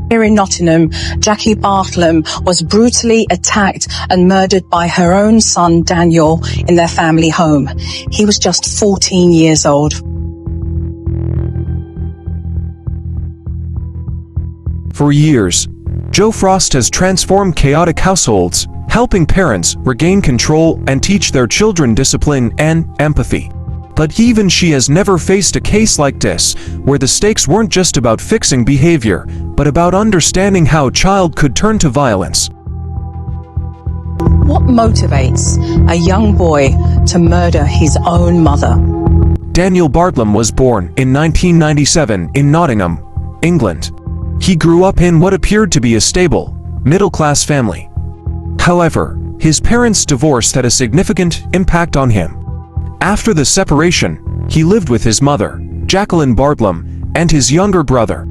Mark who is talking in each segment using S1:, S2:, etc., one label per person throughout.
S1: Here in Nottingham, Jackie Bartlam was brutally attacked and murdered by her own son, Daniel, in their family home. He was just 14 years old.
S2: For years, Jo Frost has transformed chaotic households, helping parents regain control and teach their children discipline and empathy. But even she has never faced a case like this, where the stakes weren't just about fixing behavior, but about understanding how a child could turn to violence.
S1: What motivates a young boy to murder his own mother?
S2: Daniel Bartlam was born in 1997 in Nottingham, England. He grew up in what appeared to be a stable, middle-class family. However, his parents' divorce had a significant impact on him. After the separation, he lived with his mother, Jacqueline Bartlam, and his younger brother.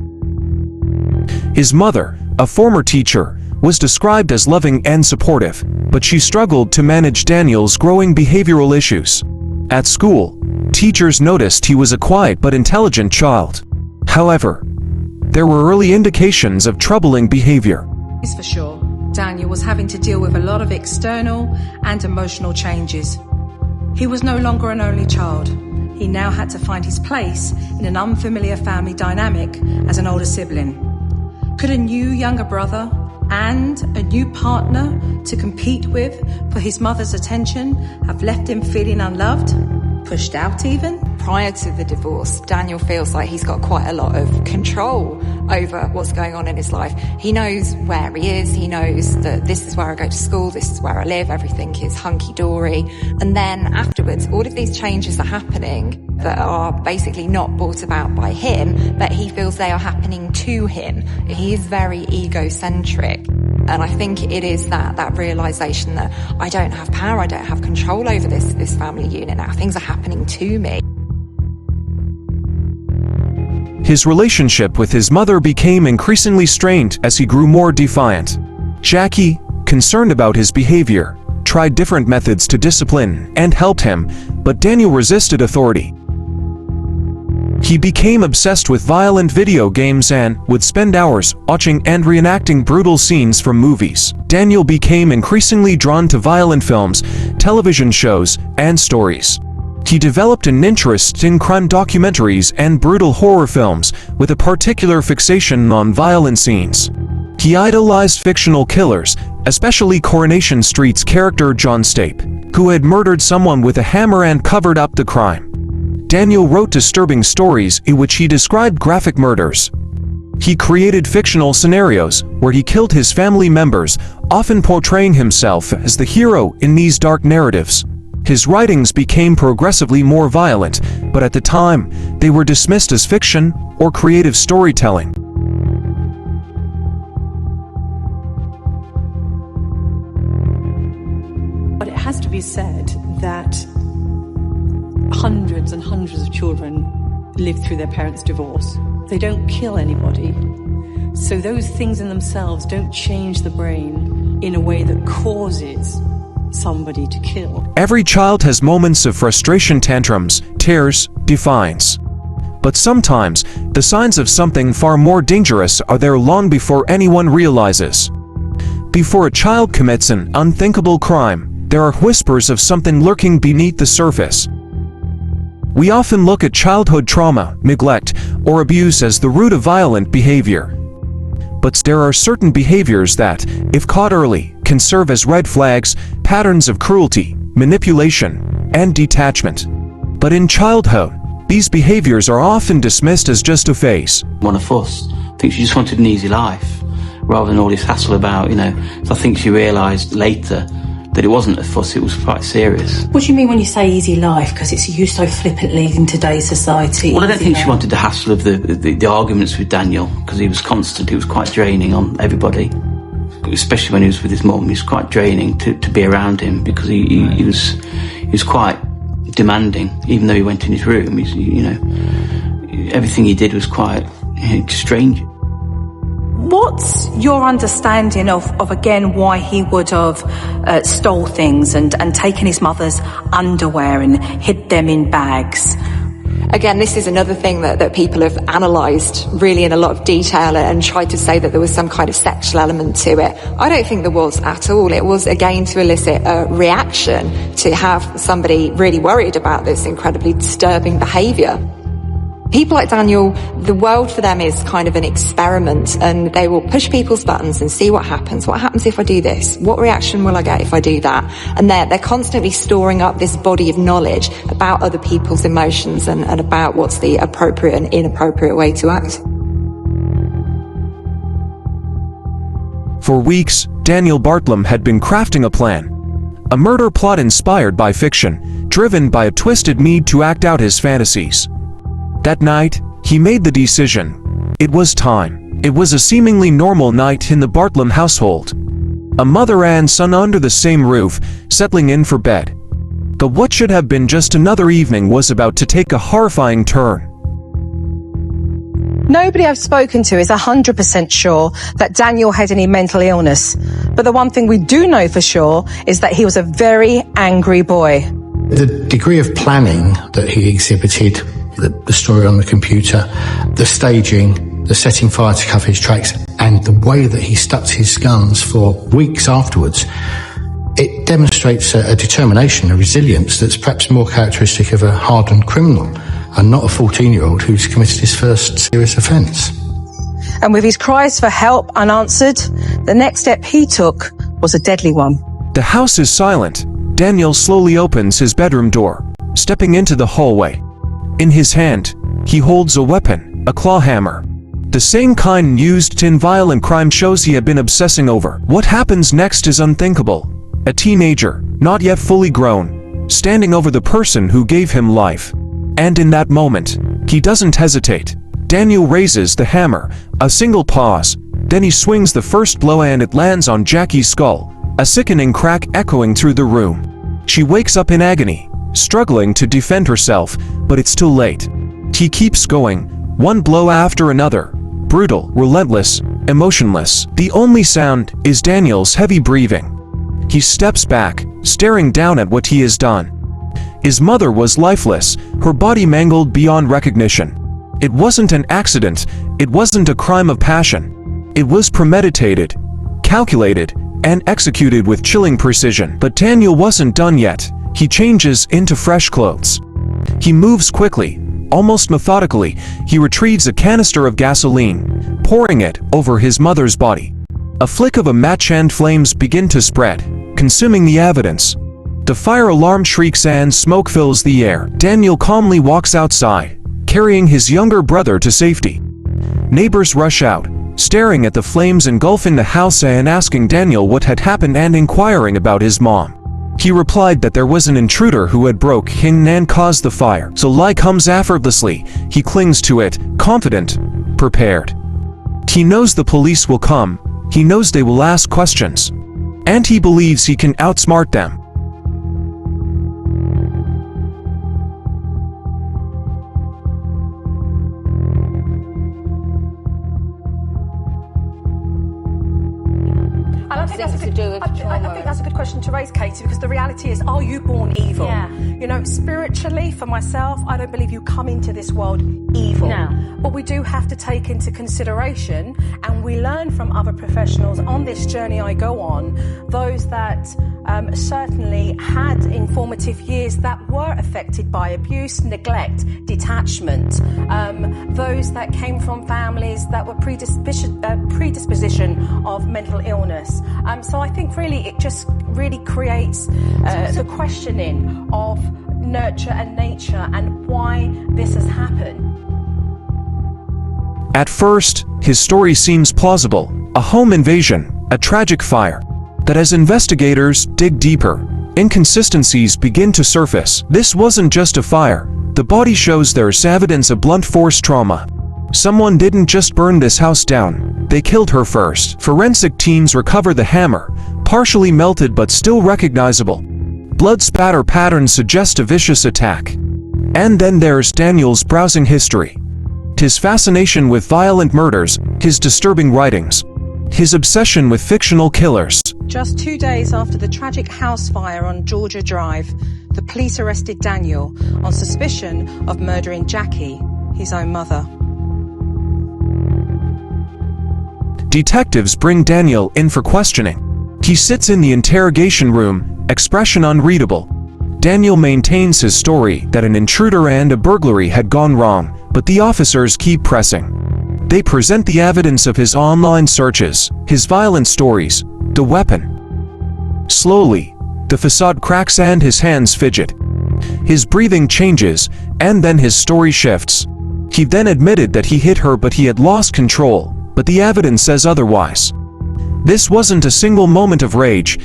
S2: His mother, a former teacher, was described as loving and supportive, but she struggled to manage Daniel's growing behavioral issues. At school, teachers noticed he was a quiet but intelligent child. However, there were early indications of troubling behavior.
S1: For sure, Daniel was having to deal with a lot of external and emotional changes. He was no longer an only child. He now had to find his place in an unfamiliar family dynamic as an older sibling. Could a new younger brother and a new partner to compete with for his mother's attention have left him feeling unloved, pushed out even?
S3: Prior to the divorce, Daniel feels like he's got quite a lot of control over what's going on in his life. He knows where he is, he knows that this is where I go to school, this is where I live, everything is hunky-dory. And then afterwards, all of these changes are happening that are basically not brought about by him, but he feels they are happening to him. He is very egocentric. And I think it is that realisation that I don't have power, I don't have control over this family unit now. Things are happening to me.
S2: His relationship with his mother became increasingly strained as he grew more defiant. Jackie, concerned about his behavior, tried different methods to discipline and helped him, but Daniel resisted authority. He became obsessed with violent video games and would spend hours watching and reenacting brutal scenes from movies. Daniel became increasingly drawn to violent films, television shows, and stories. He developed an interest in crime documentaries and brutal horror films, with a particular fixation on violent scenes. He idolized fictional killers, especially Coronation Street's character John Stape, who had murdered someone with a hammer and covered up the crime. Daniel wrote disturbing stories in which he described graphic murders. He created fictional scenarios where he killed his family members, often portraying himself as the hero in these dark narratives. His writings became progressively more violent, but at the time, they were dismissed as fiction or creative storytelling.
S4: But it has to be said that hundreds and hundreds of children live through their parents' divorce. They don't kill anybody. So those things in themselves don't change the brain in a way that causes somebody to kill.
S2: Every child has moments of frustration, tantrums, tears, defiance. But sometimes, the signs of something far more dangerous are there long before anyone realizes. Before a child commits an unthinkable crime, there are whispers of something lurking beneath the surface. We often look at childhood trauma, neglect, or abuse as the root of violent behavior. But there are certain behaviors that, if caught early, can serve as red flags, patterns of cruelty, manipulation, and detachment. But in childhood, these behaviors are often dismissed as just a phase.
S5: Want a fuss. I think she just wanted an easy life, rather than all this hassle about, So I think she realised later that it wasn't a fuss, it was quite serious.
S1: What do you mean when you say easy life? Because it's used so flippantly in today's society.
S5: Well, I don't think she wanted the hassle of the arguments with Daniel, because he was constant, it was quite draining on everybody. Especially when he was with his mum, it was quite draining to be around him, because he was quite demanding, even though he went in his room. Everything he did was quite strange.
S1: What's your understanding of again, why he would have stole things and taken his mother's underwear and hid them in bags?
S3: Again, this is another thing that people have analysed really in a lot of detail and tried to say that there was some kind of sexual element to it. I don't think there was at all. It was, again, to elicit a reaction, to have somebody really worried about this incredibly disturbing behaviour. People like Daniel, the world for them is kind of an experiment, and they will push people's buttons and see what happens. What happens if I do this? What reaction will I get if I do that? And they're constantly storing up this body of knowledge about other people's emotions and about what's the appropriate and inappropriate way to act.
S2: For weeks, Daniel Bartlam had been crafting a plan. A murder plot inspired by fiction, driven by a twisted need to act out his fantasies. That night, he made the decision. It was time. It was a seemingly normal night in the Bartlam household. A mother and son under the same roof, settling in for bed. But what should have been just another evening was about to take a horrifying turn.
S1: Nobody I've spoken to is 100% sure that Daniel had any mental illness. But the one thing we do know for sure is that he was a very angry boy.
S6: The degree of planning that he exhibited, the story on the computer, the staging, the setting fire to cover his tracks, and the way that he stuck to his guns for weeks afterwards, it demonstrates a determination, a resilience that's perhaps more characteristic of a hardened criminal and not a 14-year-old who's committed his first serious offence.
S1: And with his cries for help unanswered, the next step he took was a deadly one.
S2: The house is silent. Daniel slowly opens his bedroom door, stepping into the hallway. In his hand, he holds a weapon, a claw hammer. The same kind used in violent crime shows he had been obsessing over. What happens next is unthinkable. A teenager, not yet fully grown, standing over the person who gave him life. And in that moment, he doesn't hesitate. Daniel raises the hammer, a single pause, then he swings the first blow and it lands on Jackie's skull, a sickening crack echoing through the room. She wakes up in agony, struggling to defend herself, but it's too late. He keeps going, one blow after another, brutal, relentless, emotionless. The only sound is Daniel's heavy breathing. He steps back, staring down at what he has done. His mother was lifeless, her body mangled beyond recognition. It wasn't an accident, it wasn't a crime of passion. It was premeditated, calculated, and executed with chilling precision. But Daniel wasn't done yet. He changes into fresh clothes. He moves quickly, almost methodically. He retrieves a canister of gasoline, pouring it over his mother's body. A flick of a match and flames begin to spread, consuming the evidence. The fire alarm shrieks and smoke fills the air. Daniel calmly walks outside, carrying his younger brother to safety. Neighbors rush out, staring at the flames engulfing the house and asking Daniel what had happened and inquiring about his mom. He replied that there was an intruder who had broke in and caused the fire. So lie comes effortlessly. He clings to it, confident, prepared. He knows the police will come. He knows they will ask questions. And he believes he can outsmart them.
S7: I think that's a good question to raise, Katie, because the reality is, are you born evil?
S8: Yeah.
S7: You know, spiritually, for myself, I don't believe you come into this world evil.
S8: No.
S7: But we do have to take into consideration, and we learn from other professionals on this journey I go on, those that certainly had informative years that were affected by abuse, neglect, detachment, those that came from families that were predisposition of mental illness. So I think really it just really creates the questioning of nurture and nature and why this has happened.
S2: At first, his story seems plausible. A home invasion, a tragic fire. That as investigators dig deeper, inconsistencies begin to surface. This wasn't just a fire. The body shows there's evidence of blunt force trauma. Someone didn't just burn this house down, they killed her first. Forensic teams recover the hammer, partially melted but still recognizable. Blood spatter patterns suggest a vicious attack. And then there's Daniel's browsing history. His fascination with violent murders, his disturbing writings, his obsession with fictional killers.
S1: Just 2 days after the tragic house fire on Georgia Drive, the police arrested Daniel on suspicion of murdering Jackie, his own mother.
S2: Detectives bring Daniel in for questioning. He sits in the interrogation room, expression unreadable. Daniel maintains his story that an intruder and a burglary had gone wrong, but the officers keep pressing. They present the evidence of his online searches, his violent stories, the weapon. Slowly, the facade cracks and his hands fidget. His breathing changes, and then his story shifts. He then admitted that he hit her but he had lost control, but the evidence says otherwise. This wasn't a single moment of rage,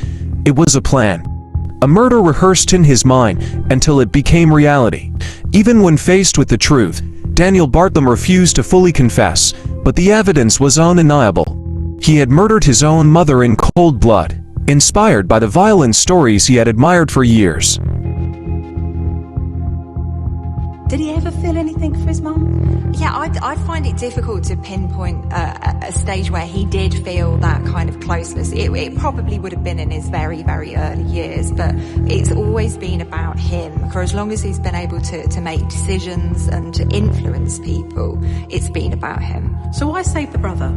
S2: it was a plan. A murder rehearsed in his mind until it became reality. Even when faced with the truth, Daniel Bartlam refused to fully confess, but the evidence was undeniable. He had murdered his own mother in cold blood, inspired by the violent stories he had admired for years.
S7: Did he ever feel anything for his mum?
S3: Yeah, I find it difficult to pinpoint a stage where he did feel that kind of closeness. It probably would have been in his very, very early years, but it's always been about him. For as long as he's been able to make decisions and to influence people, it's been about him.
S7: So why save the brother?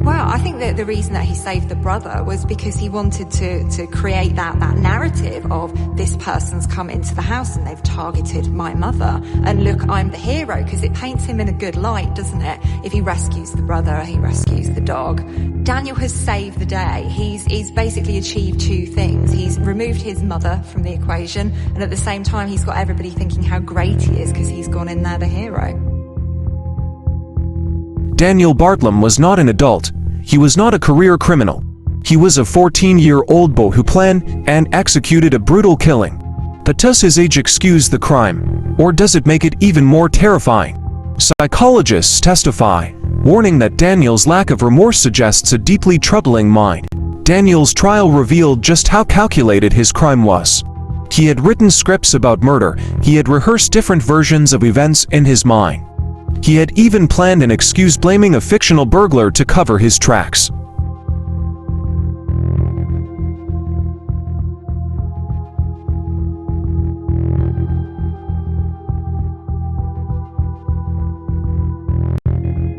S3: Well, I think that the reason that he saved the brother was because he wanted to create that narrative of this person's come into the house and they've targeted my mother. And look, I'm the hero, because it paints him in a good light, doesn't it? If he rescues the brother, he rescues the dog. Daniel has saved the day. He's basically achieved two things. He's removed his mother from the equation, and at the same time, he's got everybody thinking how great he is because he's gone in there the hero.
S2: Daniel Bartlam was not an adult. He was not a career criminal. He was a 14-year-old boy who planned and executed a brutal killing. But does his age excuse the crime, or does it make it even more terrifying? Psychologists testify, warning that Daniel's lack of remorse suggests a deeply troubling mind. Daniel's trial revealed just how calculated his crime was. He had written scripts about murder. He had rehearsed different versions of events in his mind. He had even planned an excuse blaming a fictional burglar to cover his tracks.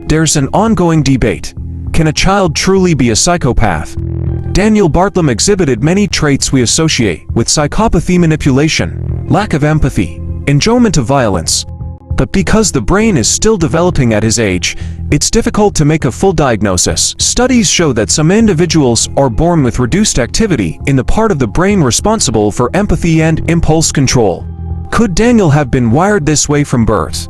S2: There's an ongoing debate. Can a child truly be a psychopath? Daniel Bartlam exhibited many traits we associate with psychopathy: manipulation, lack of empathy, enjoyment of violence. But because the brain is still developing at his age, it's difficult to make a full diagnosis. Studies show that some individuals are born with reduced activity in the part of the brain responsible for empathy and impulse control. Could Daniel have been wired this way from birth?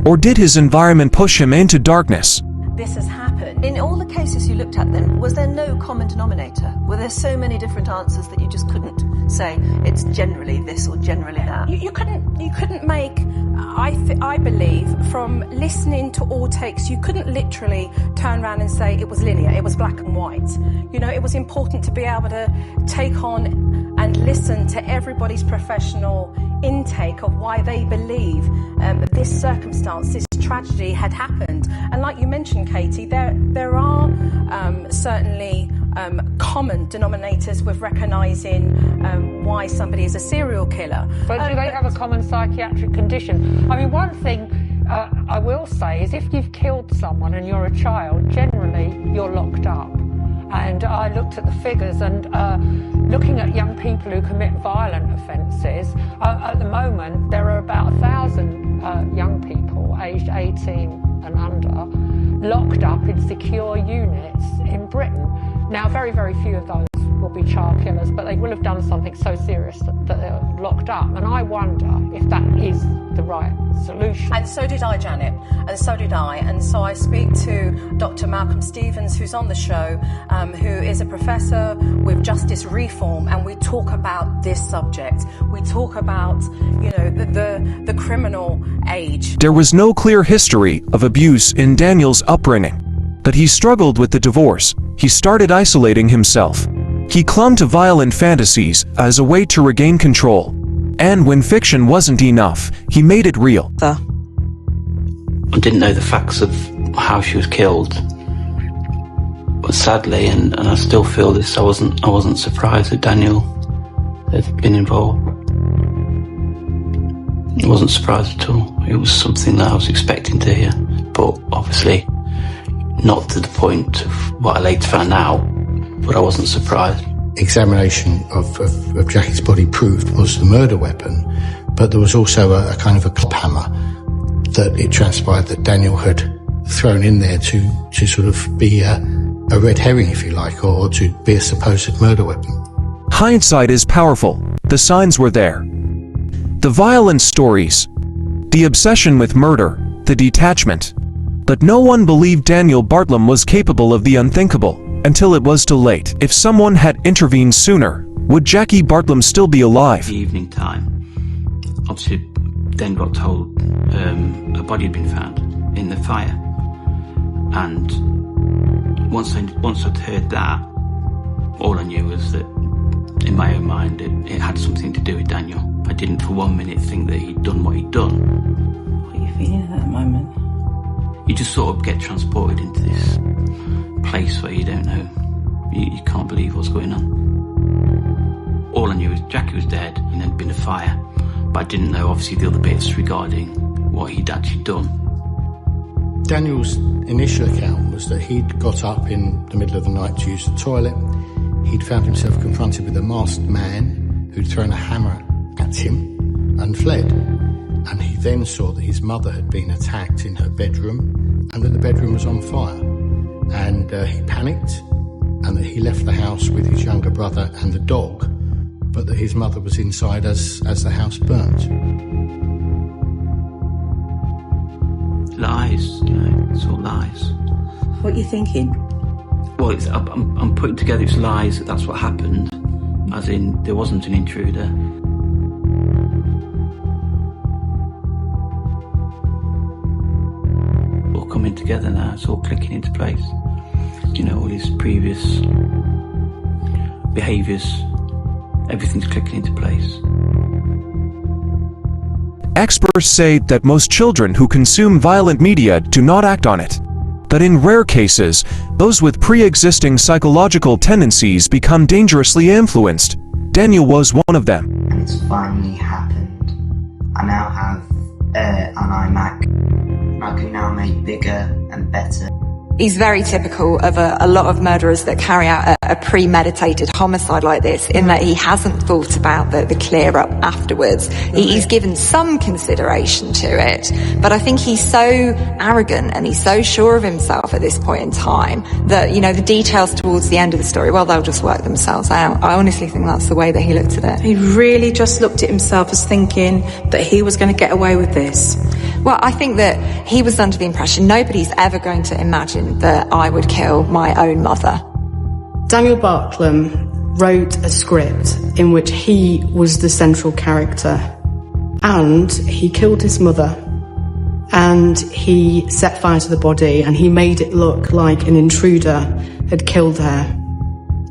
S2: Or did his environment push him into darkness?
S8: This has happened. In all the cases you looked at then, was there no common denominator? Were there so many different answers that you just couldn't say it's generally this or generally that?
S7: You couldn't make, I believe, from listening to all takes, you couldn't literally turn around and say it was linear, it was black and white. You know, it was important to be able to take on and listen to everybody's professional intake of why they believe this circumstance, this tragedy had happened. And like you mentioned, Katie, there are certainly common denominators with recognising why somebody is a serial killer.
S9: But do they have a common psychiatric condition? I mean, one thing I will say is if you've killed someone and you're a child, generally you're locked up. And I looked at the figures, and looking at young people who commit violent offences, at the moment there are about 1,000 young people aged 18 and under locked up in secure units in Britain. Now, very, very few of those will be child killers, but they will have done something so serious that they're locked up. And I wonder if that is the right solution.
S7: And so did I, Janet, and so did I. And so I speak to Dr. Malcolm Stevens, who's on the show, who is a professor with justice reform, and we talk about this subject. We talk about, you know, the criminal age.
S2: There was no clear history of abuse in Daniel's upbringing, but he struggled with the divorce. He started isolating himself. He clung to violent fantasies as a way to regain control. And when fiction wasn't enough, he made it real.
S5: I didn't know the facts of how she was killed. But sadly, and I still feel this, I wasn't surprised that Daniel had been involved. I wasn't surprised at all. It was something that I was expecting to hear, but obviously not to the point of what I later found out, but I wasn't surprised.
S6: Examination of Jackie's body proved was the murder weapon, but there was also a kind of a club hammer that it transpired that Daniel had thrown in there to sort of be a red herring, if you like, or to be a supposed murder weapon.
S2: Hindsight is powerful. The signs were there. The violent stories, the obsession with murder, the detachment. But no one believed Daniel Bartlam was capable of the unthinkable until it was too late. If someone had intervened sooner, would Jackie Bartlam still be alive?
S5: The evening time, obviously, then got told a body had been found in the fire, and once I'd heard that, all I knew was that, in my own mind, it had something to do with Daniel. I didn't for 1 minute think that he'd done what he'd done.
S4: What are you feeling at that moment?
S5: You just sort of get transported into this place where you don't know, you can't believe what's going on. All I knew was Jackie was dead and there'd been a fire, but I didn't know obviously the other bits regarding what he'd actually done.
S6: Daniel's initial account was that he'd got up in the middle of the night to use the toilet. He'd found himself confronted with a masked man who'd thrown a hammer at him and fled. And he then saw that his mother had been attacked in her bedroom and that the bedroom was on fire. And he panicked, and that he left the house with his younger brother and the dog, but that his mother was inside as the house burnt.
S5: Lies, it's all lies.
S4: What are you thinking?
S5: Well, I'm putting together it's lies, that's what happened, as in there wasn't an intruder. All coming together now, it's all clicking into place. All his previous behaviours, everything's clicking into place.
S2: Experts say that most children who consume violent media do not act on it. But in rare cases, those with pre-existing psychological tendencies become dangerously influenced. Daniel was one of them.
S10: And it's finally happened. I now have an iMac. I can now make bigger and better.
S3: He's very typical of a lot of murderers that carry out a premeditated homicide like this, in that he hasn't thought about the clear up afterwards. He's given some consideration to it, but I think he's so arrogant and he's so sure of himself at this point in time that, the details towards the end of the story, well, they'll just work themselves out. I honestly think that's the way that he looked at it.
S1: He really just looked at himself as thinking that he was going to get away with this.
S3: Well, I think that he was under the impression nobody's ever going to imagine that I would kill my own mother.
S11: Daniel Bartlam wrote a script in which he was the central character, and he killed his mother, and he set fire to the body, and he made it look like an intruder had killed her.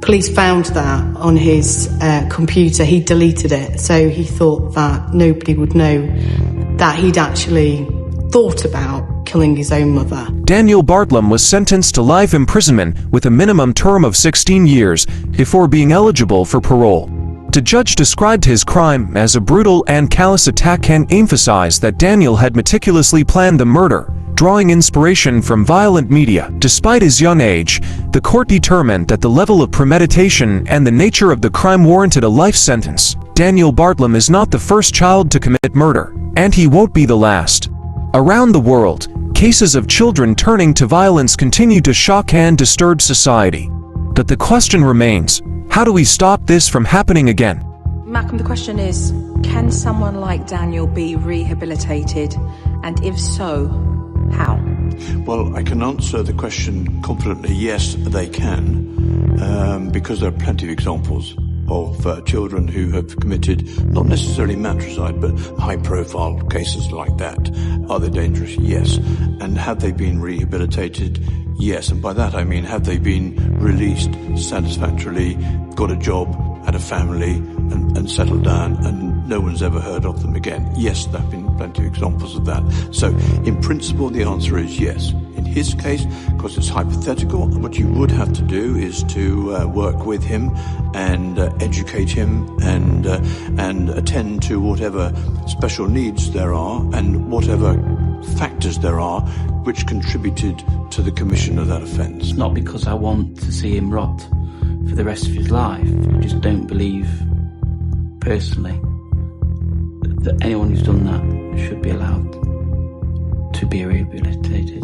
S11: Police found that on his computer. He deleted it, so he thought that nobody would know that he'd actually thought about killing his own mother.
S2: Daniel Bartlam was sentenced to life imprisonment with a minimum term of 16 years before being eligible for parole. The judge described his crime as a brutal and callous attack and emphasized that Daniel had meticulously planned the murder, drawing inspiration from violent media. Despite his young age, the court determined that the level of premeditation and the nature of the crime warranted a life sentence. Daniel Bartlam is not the first child to commit murder, and he won't be the last. Around the world, cases of children turning to violence continue to shock and disturb society. But the question remains, how do we stop this from happening again?
S1: Malcolm, the question is, can someone like Daniel be rehabilitated? And if so, how?
S12: Well, I can answer the question confidently, yes, they can, because there are plenty of examples of children who have committed not necessarily matricide but high-profile cases like that. Are they dangerous? Yes. And have they been rehabilitated? Yes. And by that I mean, have they been released satisfactorily, got a job, had a family, and settled down, and no one's ever heard of them again? Yes, there have been plenty of examples of that. So in principle the answer is yes. In his case, because it's hypothetical. What you would have to do is to work with him and educate him and attend to whatever special needs there are and whatever factors there are which contributed to the commission of that offence.
S5: Not because I want to see him rot for the rest of his life. I just don't believe, personally, that anyone who's done that should be allowed to be rehabilitated.